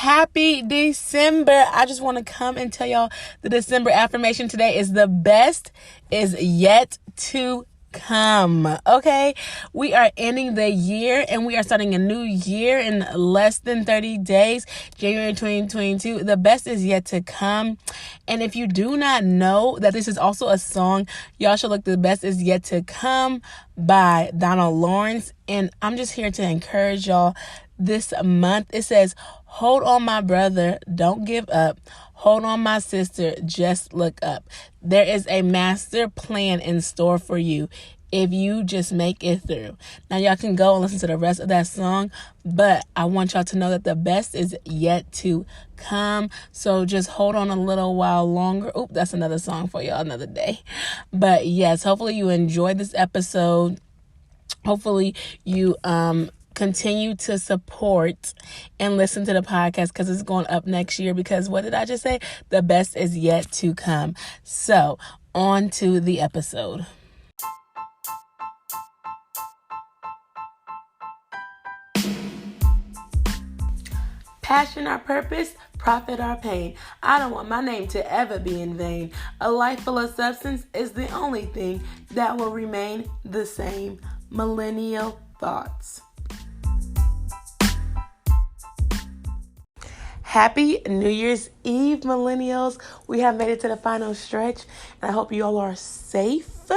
Happy December. I just want to come and tell y'all the December affirmation today is the best is yet to come. Okay, we are ending the year and we are starting a new year in less than 30 days, January 2022. The best is yet to come. And if you do not know that this is also a song, y'all should look The Best Is Yet to Come by Donald Lawrence. And I'm just here to encourage y'all this month. It says, hold on, my brother, don't give up. Hold on, my sister, just look up. There is a master plan in store for you if you just make it through. Now, y'all can go and listen to the rest of that song, but I want y'all to know that the best is yet to come. So just hold on a little while longer. Oop, that's another song for y'all another day. But yes, hopefully you enjoyed this episode. Hopefully you continue to support and listen to the podcast because it's going up next year, because what did I just say? The best is yet to come. So on to the episode. Passion our purpose, profit our pain. I don't want my name to ever be in vain. A life full of substance is the only thing that will remain the same. Millennial thoughts. Happy New Year's Eve, millennials. We have made it to the final stretch, and I hope you all are safe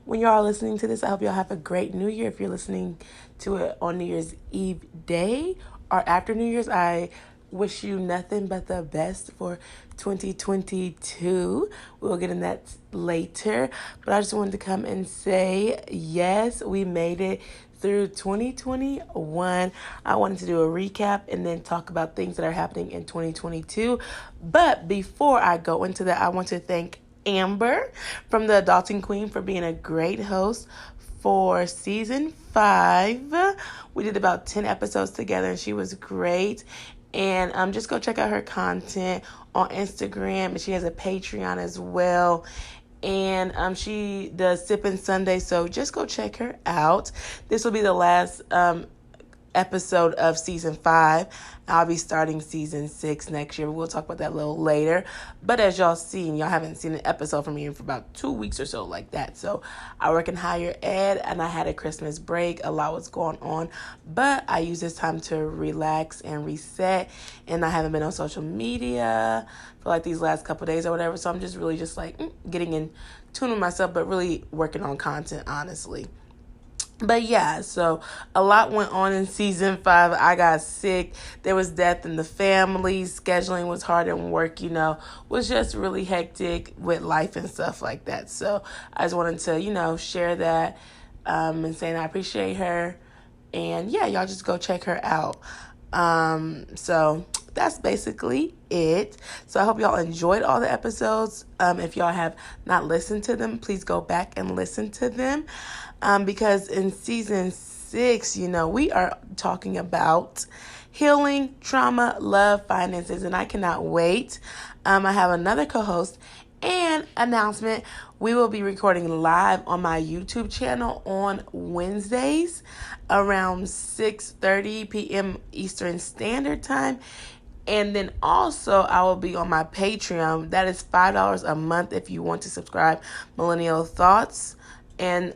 when you are listening to this. I hope you all have a great New Year. If you're listening to it on New Year's Eve day or after New Year's, I wish you nothing but the best for 2022. We'll get in that later, but I just wanted to come and say, yes, we made it through 2021. I wanted to do a recap and then talk about things that are happening in 2022. But before I go into that, I want to thank Amber from the Adulting Queen for being a great host for season 5. We did about 10 episodes together and she was great. And just go check out her content on Instagram. And she has a Patreon as well. And she does Sippin' Sunday, so just go check her out. This will be the last episode of season 5. I'll be starting season 6 next year. We'll talk about that a little later. But as y'all seen, y'all haven't seen an episode from me for about 2 weeks or so like that. So I work in higher ed and I had a Christmas break. A lot was going on. But I use this time to relax and reset. And I haven't been on social media for like these last couple of days or whatever. So I'm just really just like getting in tune with myself, but really working on content, honestly. But yeah, so a lot went on in season 5. I got sick. There was death in the family. Scheduling was hard and work, was just really hectic with life and stuff like that. So I just wanted to, share that and saying I appreciate her. And yeah, y'all just go check her out. So that's basically it. So I hope y'all enjoyed all the episodes. If y'all have not listened to them, please go back and listen to them. Because in season 6, we are talking about healing, trauma, love, finances, and I cannot wait. I have another co-host and announcement. We will be recording live on my YouTube channel on Wednesdays around 6:30 p.m. Eastern Standard Time. And then also I will be on my Patreon. That is $5 a month if you want to subscribe. Millennial Thoughts. And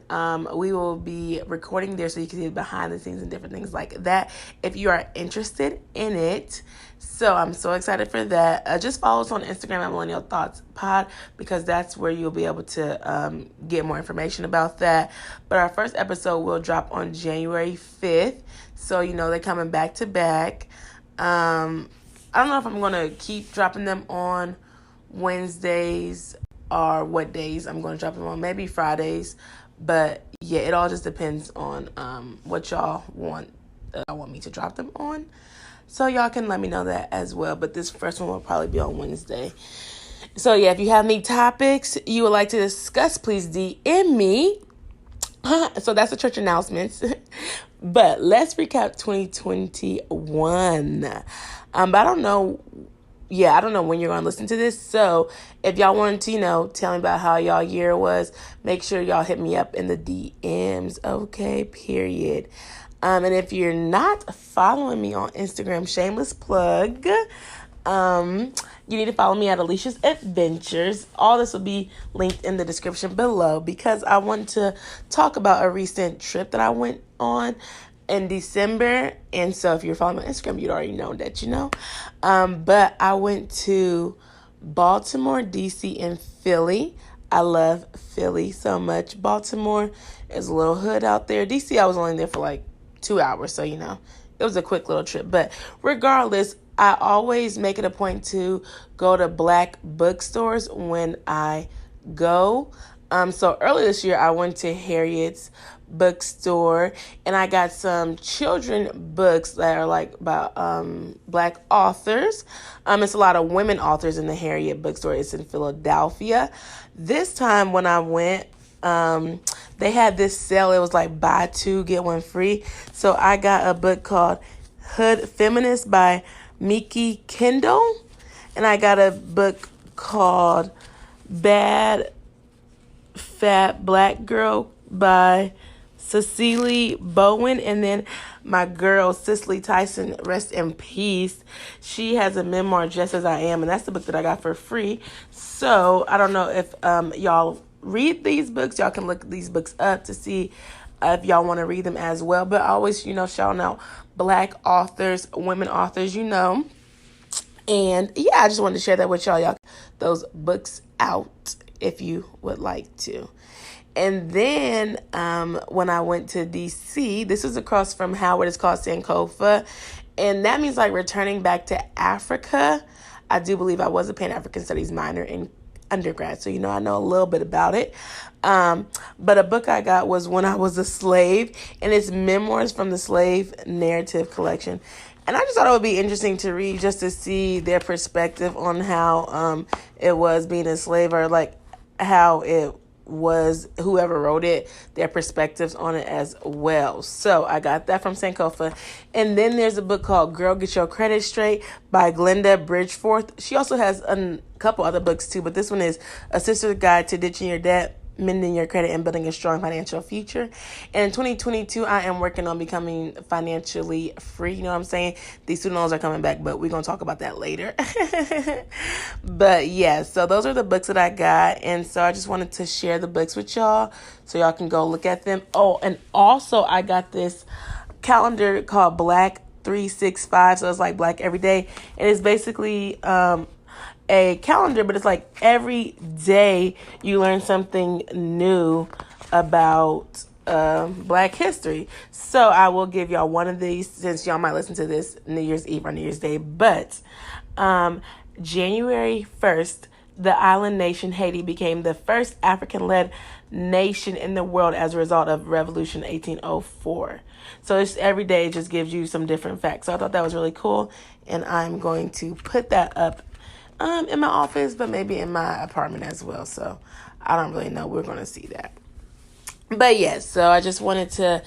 we will be recording there so you can see the behind the scenes and different things like that if you are interested in it. So I'm so excited for that. Just follow us on Instagram at Millennial Thoughts Pod, because that's where you'll be able to get more information about that. But our first episode will drop on January 5th. So, they're coming back to back. I don't know if I'm going to keep dropping them on Wednesdays or what days I'm going to drop them on. Maybe Fridays. But yeah, it all just depends on what y'all want me to drop them on. So y'all can let me know that as well. But this first one will probably be on Wednesday. So yeah, if you have any topics you would like to discuss, please DM me. So that's the church announcements. But let's recap 2021. But I don't know when you're going to listen to this. So if y'all wanted to, tell me about how y'all year was, make sure y'all hit me up in the DMs. Okay, period. And if you're not following me on Instagram, shameless plug, you need to follow me at Alicia's Adventures. All this will be linked in the description below because I want to talk about a recent trip that I went on in December. And so if you're following me on Instagram, you'd already know that, But I went to Baltimore, DC, and Philly. I love Philly so much. Baltimore is a little hood out there. DC, I was only there for like 2 hours. So, it was a quick little trip. But regardless, I always make it a point to go to Black bookstores when I go. So earlier this year, I went to Harriet's bookstore and I got some children books that are like about Black authors. It's a lot of women authors in the Harriet bookstore. It's in Philadelphia. This time when I went, they had this sale. It was like buy two, get one free. So I got a book called Hood Feminist by Miki Kendall. And I got a book called Bad Fat Black Girl by Cecily Bowen. And then my girl, Cicely Tyson, rest in peace. She has a memoir, Just As I Am. And that's the book that I got for free. So I don't know if y'all read these books. Y'all can look these books up to see if y'all want to read them as well. But always, shouting out Black authors, women authors, And yeah, I just wanted to share that with y'all. Those books out if you would like to. And then when I went to DC, this was across from Howard. It's called Sankofa. And that means like returning back to Africa. I do believe I was a Pan-African Studies minor in undergrad. So, I know a little bit about it. But a book I got was When I Was a Slave. And it's memoirs from the Slave Narrative Collection. And I just thought it would be interesting to read just to see their perspective on how it was being a slave, or like how it was, whoever wrote it, their perspectives on it as well. So I got that from Sankofa. And then there's a book called Girl, Get Your Credit Straight by Glenda Bridgeforth. She also has a couple other books too, but this one is A Sister's Guide to Ditching Your Debt, Mending Your Credit, and Building a Strong Financial Future. And in 2022, I am working on becoming financially free. You know what I'm saying? These student loans are coming back, but we're going to talk about that later. But yeah, so those are the books that I got. And so I just wanted to share the books with y'all so y'all can go look at them. Oh, and also I got this calendar called Black 365. So it's like Black every day. And it's basically a calendar, but it's like every day you learn something new about Black history. So I will give y'all one of these since y'all might listen to this New Year's Eve or New Year's Day. But January 1st, the island nation Haiti became the first African-led nation in the world as a result of Revolution 1804. So it's every day it just gives you some different facts. So I thought that was really cool, and I'm going to put that up in my office, but maybe in my apartment as well. So I don't really know. We're going to see that. But yes, so I just wanted to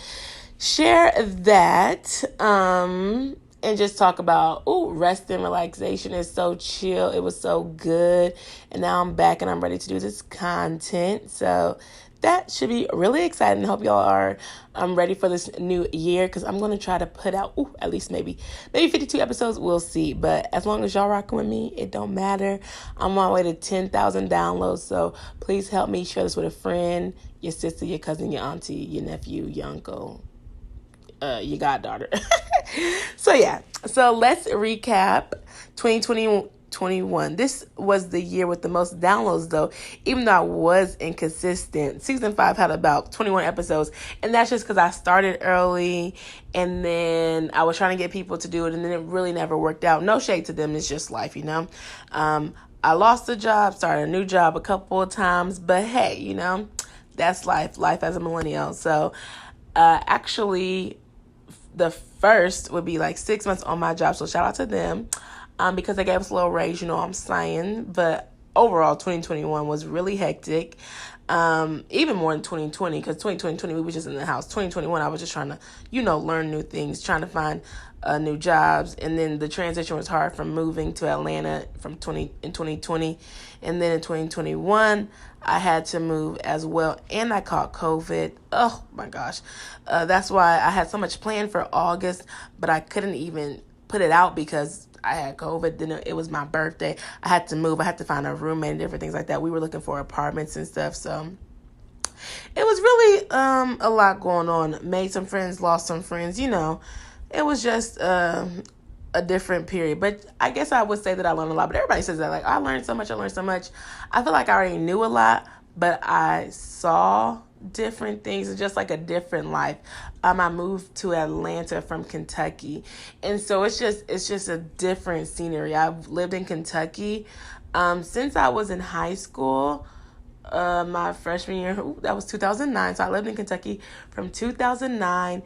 share that and just talk about, rest and relaxation is so chill. It was so good. And now I'm back and I'm ready to do this content. So that should be really exciting. I hope y'all are ready for this new year, because I'm going to try to put out at least maybe 52 episodes. We'll see. But as long as y'all rocking with me, it don't matter. I'm on my way to 10,000 downloads. So please help me share this with a friend, your sister, your cousin, your auntie, your nephew, your uncle, your goddaughter. So yeah. So let's recap 2021. This was the year with the most downloads, though, even though I was inconsistent. Season 5 had about 21 episodes, and that's just because I started early, and then I was trying to get people to do it, and then it really never worked out. No shade to them. It's just life, I lost a job, started a new job a couple of times, but hey, that's life as a millennial. So actually, the first would be like 6 months on my job, so shout out to them. Because they gave us a little raise, I'm saying. But overall, 2021 was really hectic. Even more than 2020, because 2020 we were just in the house. 2021, I was just trying to, learn new things, trying to find new jobs, and then the transition was hard from moving to Atlanta in 2020, and then in 2021 I had to move as well, and I caught COVID. Oh my gosh, that's why I had so much planned for August, but I couldn't even put it out because I had COVID. Then it was my birthday. I had to move. I had to find a roommate and different things like that. We were looking for apartments and stuff, so it was really a lot going on. Made some friends, lost some friends. It was just a different period. But I guess I would say that I learned a lot. But everybody says that, like, I learned so much. I feel like I already knew a lot, but I saw different things. It's just like a different life. I moved to Atlanta from Kentucky, and so it's just a different scenery. I've lived in Kentucky since I was in high school. My freshman year, that was 2009. So I lived in Kentucky from 2009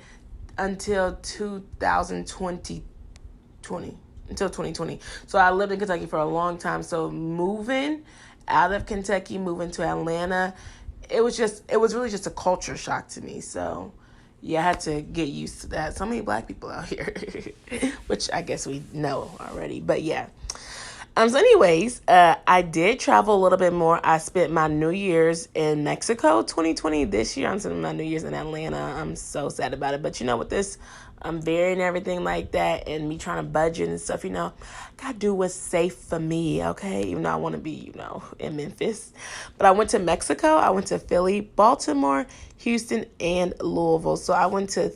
until 2020. Until 2020. So I lived in Kentucky for a long time. So moving out of Kentucky, moving to Atlanta, it was really just a culture shock to me. So yeah, I had to get used to that. So many black people out here, which I guess we know already. But yeah. So anyways, I did travel a little bit more. I spent my New Year's in Mexico 2020. This year, I'm spending my New Year's in Atlanta. I'm so sad about it. But with this very and everything like that, and me trying to budget and stuff, gotta do what's safe for me, okay? Even though I want to be, in Memphis. But I went to Mexico. I went to Philly, Baltimore, Houston, and Louisville. So I went to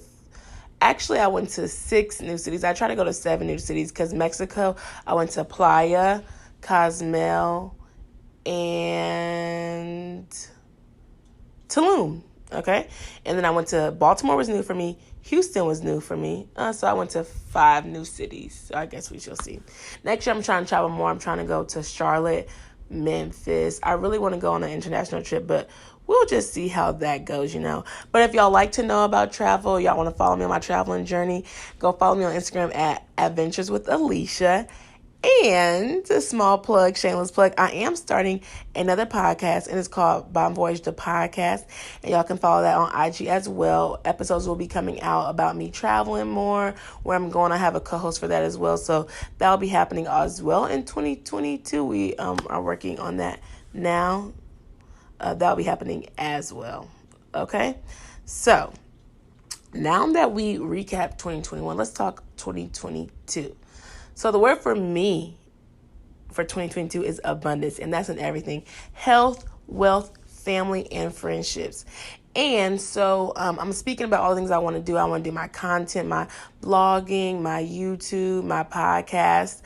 6 new cities. I try to go to 7 new cities because Mexico, I went to Playa, Cozumel, and Tulum, okay? And then I went to Baltimore was new for me. Houston was new for me. So I went to 5 new cities. So I guess we shall see. Next year, I'm trying to travel more. I'm trying to go to Charlotte, Memphis. I really want to go on an international trip, but we'll just see how that goes, But if y'all like to know about travel, y'all want to follow me on my traveling journey, go follow me on Instagram at Adventures with Alicia. And a small plug, shameless plug, I am starting another podcast, and it's called Bon Voyage the Podcast. And y'all can follow that on IG as well. Episodes will be coming out about me traveling more, where I'm going. I have a co-host for that as well. So that'll be happening as well in 2022. We are working on that now. That'll be happening as well. Okay? So now that we recap 2021, let's talk 2022. So the word for me for 2022 is abundance, and that's in everything: health, wealth, family, and friendships. And so I'm speaking about all the things I want to do. I want to do my content, my blogging, my YouTube, my podcast.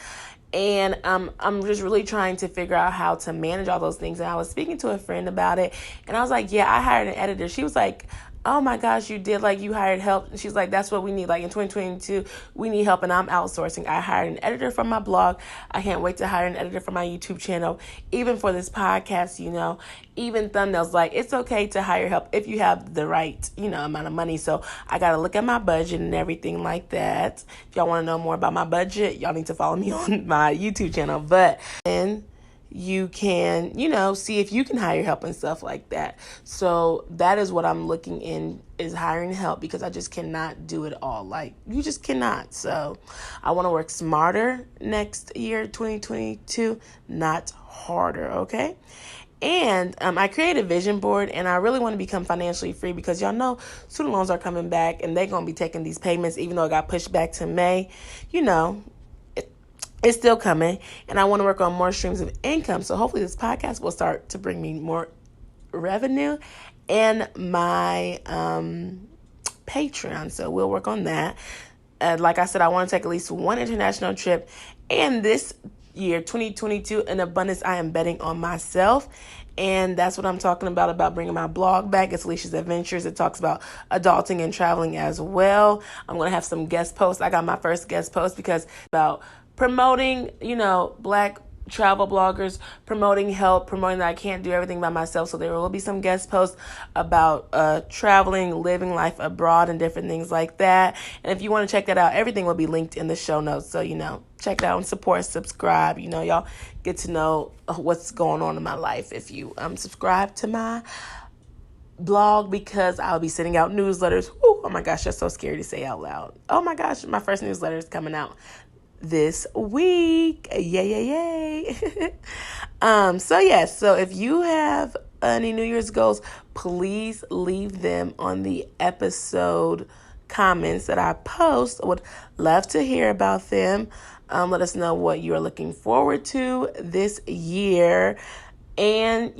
And I'm just really trying to figure out how to manage all those things. And I was speaking to a friend about it, and I was like, yeah, I hired an editor. She was like, oh my gosh, you did, like, you hired help. And she's like, that's what we need. Like, in 2022, we need help, and I'm outsourcing. I hired an editor for my blog. I can't wait to hire an editor for my YouTube channel, even for this podcast, even thumbnails. Like, it's okay to hire help if you have the right, amount of money. So I got to look at my budget and everything like that. If y'all want to know more about my budget, y'all need to follow me on my YouTube channel. But then you can, see if you can hire help and stuff like that. So that is what I'm looking in, is hiring help, because I just cannot do it all. Like, you just cannot. So I want to work smarter next year, 2022, not harder, okay? And I created a vision board, and I really want to become financially free, because y'all know student loans are coming back, and they're going to be taking these payments, even though it got pushed back to May. It's still coming, and I want to work on more streams of income. So hopefully this podcast will start to bring me more revenue and my Patreon. So we'll work on that. Like I said, I want to take at least one international trip. And this year, 2022, in abundance, I am betting on myself. And that's what I'm talking about bringing my blog back. It's Alicia's Adventures. It talks about adulting and traveling as well. I'm going to have some guest posts. I got my first guest post because about promoting, Black travel bloggers, promoting help, promoting that I can't do everything by myself. So there will be some guest posts about traveling, living life abroad, and different things like that. And if you want to check that out, everything will be linked in the show notes. So, check it out and support, subscribe. Y'all get to know what's going on in my life if you subscribe to my blog, because I'll be sending out newsletters. Oh my gosh, that's so scary to say out loud. Oh my gosh, my first newsletter is coming out this week. Yay, yay, yay. So if you have any New Year's goals, please leave them on the episode comments that I post. I would love to hear about them. Let us know what you're looking forward to this year. And,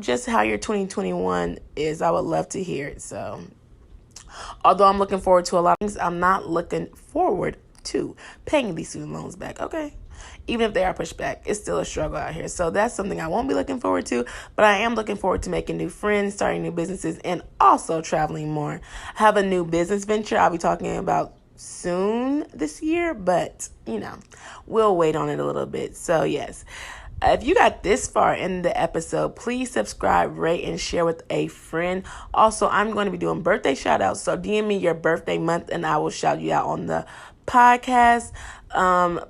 just how your 2021 is. I would love to hear it. So, although I'm looking forward to a lot of things, I'm not looking forward to paying these student loans back, okay? Even if they are pushed back, it's still a struggle out here. So that's something I won't be looking forward to, but I am looking forward to making new friends, starting new businesses, and also traveling more. I have a new business venture I'll be talking about soon this year, but, we'll wait on it a little bit. So, yes. If you got this far in the episode, please subscribe, rate, and share with a friend. Also, I'm going to be doing birthday shout outs. So DM me your birthday month and I will shout you out on the podcast.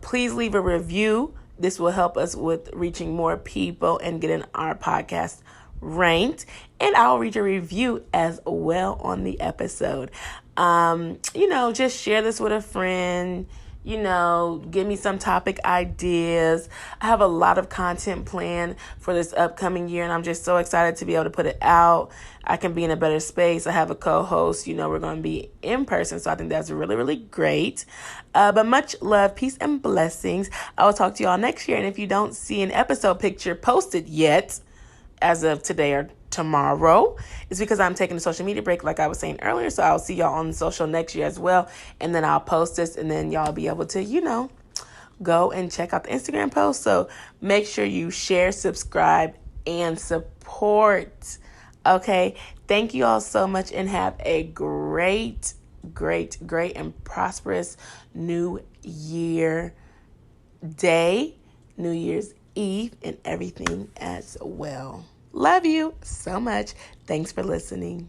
Please leave a review. This will help us with reaching more people and getting our podcast ranked. And I'll read your review as well on the episode. Just share this with a friend. Give me some topic ideas. I have a lot of content planned for this upcoming year, and I'm just so excited to be able to put it out. I can be in a better space. I have a co-host. We're going to be in person, so I think that's really, really great. But much love, peace, and blessings. I will talk to y'all next year, and if you don't see an episode picture posted yet, as of today or tomorrow, it's because I'm taking a social media break like I was saying earlier. So I'll see y'all on the social next year as well. And then I'll post this and then y'all be able to, go and check out the Instagram post. So make sure you share, subscribe, and support. Okay. Thank you all so much and have a great, great, great and prosperous New Year day, New Year's Eve, and everything as well. Love you so much. Thanks for listening.